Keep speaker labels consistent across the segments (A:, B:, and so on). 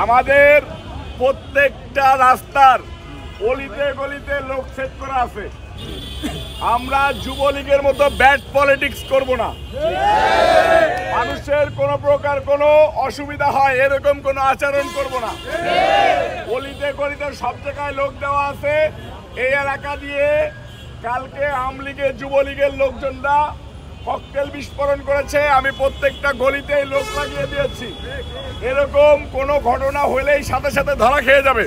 A: আমাদের প্রত্যেকটা রাস্তার অলিতে গলিতে লোক সেট করা আছে। আমরা যুবলীগের মতো ব্যাড পলিটিক্স করব না। মানুষের কোনো প্রকার কোনো অসুবিধা হয় এরকম কোনো আচরণ করব না। অলিতে গলিতে সব জায়গায় লোক দেওয়া আছে। এই এলাকা দিয়ে কালকে আওয়ামী লীগের যুবলীগের লোকজনরা ককটেল বিস্ফোরণ করেছে। আমি প্রত্যেকটা গলিতে লোক লাগিয়ে দিয়েছি। এরকম কোনো ঘটনা হলেই সাথে সাথে ধরা খেয়ে যাবে।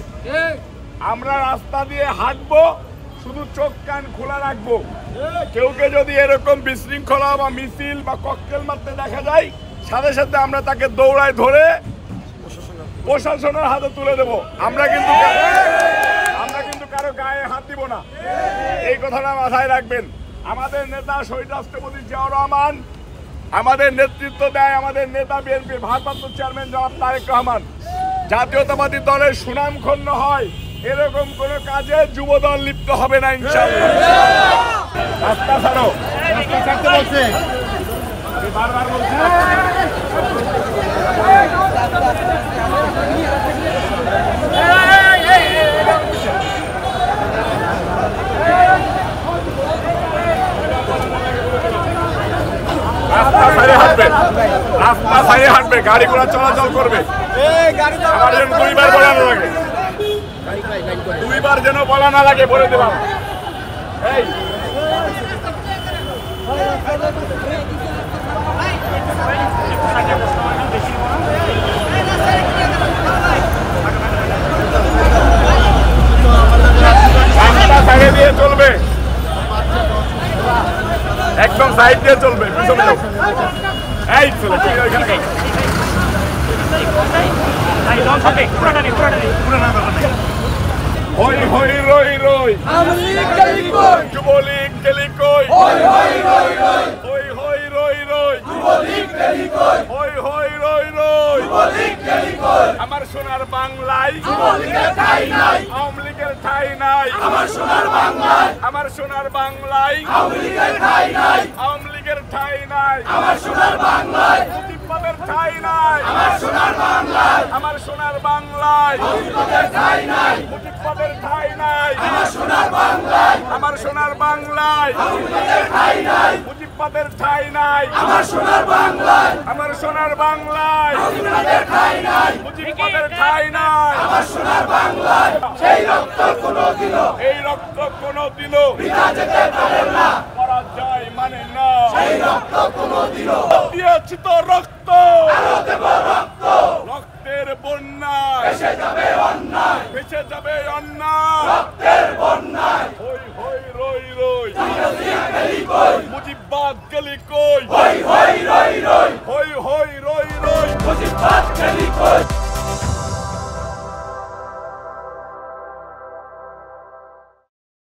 A: আমরা রাস্তা দিয়ে হাঁটবো, শুধু চোখ কান খোলা রাখবো। কেউকে যদি এরকম বিশৃঙ্খলা বা মিছিল বা ককটেল মারতে দেখা যায়, সাথে সাথে আমরা তাকে দৌড়ায় ধরে প্রশাসনের হাতে তুলে দেব। আমরা কিন্তু কারো গায়ে হাত দিব না, এই কথাটা মাথায় রাখবেন। আমাদের নেতা শহীদ রাষ্ট্রপতি জিয়াউর রহমান আমাদের নেতৃত্ব দেয়, আমাদের নেতা বিএনপির ভারপ্রাপ্ত চেয়ারম্যান জনাব তারেক রহমান। জাতীয়তাবাদী দলের সুনাম ক্ষুণ্ণ হয় এরকম কোন কাজে যুবদল লিপ্ত হবে না ইনশাআল্লাহ। রাস্তা ছাড়ো, রাস্তা ছাড়তে বলছে, বারবার বলছি। রাস্তা সাইডে হাঁটবে, রাস্তা সাইডে হাঁটবে, গাড়ি ঘোড়া চলাচল করবে। আমার জন্য দুইবার বলানো লাগে, দুইবার যেন বলা না লাগে বলে দিলাম। এই রাস্তা সাইডে দিয়ে চলবে, একদম সাইড দিয়ে চলবে, পিছনে যাও। এই চলে ওইখানে হই হই রই রই যুবলীগ গেলি কই, হই হই রই রই হই হই রই রই। আমার সোনার বাংলায় আওয়ামী লীগের ঠাই নাই, আমার সোনার বাংলায় আওয়ামী লীগের ঠাই নাই, আমার সোনার বাংলায় মুজিববাদের ঠাই নাই, আমার সোনার বাংলায় মুজিববাদের ঠাই নাই, আমার সোনার বাংলায় মুজিববাদের ঠাই নাই, আমার সোনার বাংলায় মুজিববাদের ঠাই নাই, আমার সোনার বাংলায়। এই রক্ত কোনোদিনও বৃথা যেতে পারে না, পরাজয় মানে না, সেই রক্ত কোনোদিনও দিয়েছি তো রক্ত, আরো দেব রক্ত, রক্তের বন্যায় ভেসে যাবে অন্যায়, রক্তের বন্যায়। হই হই রই রই মুজিববাদ গেলি কই, হই হই রই রই।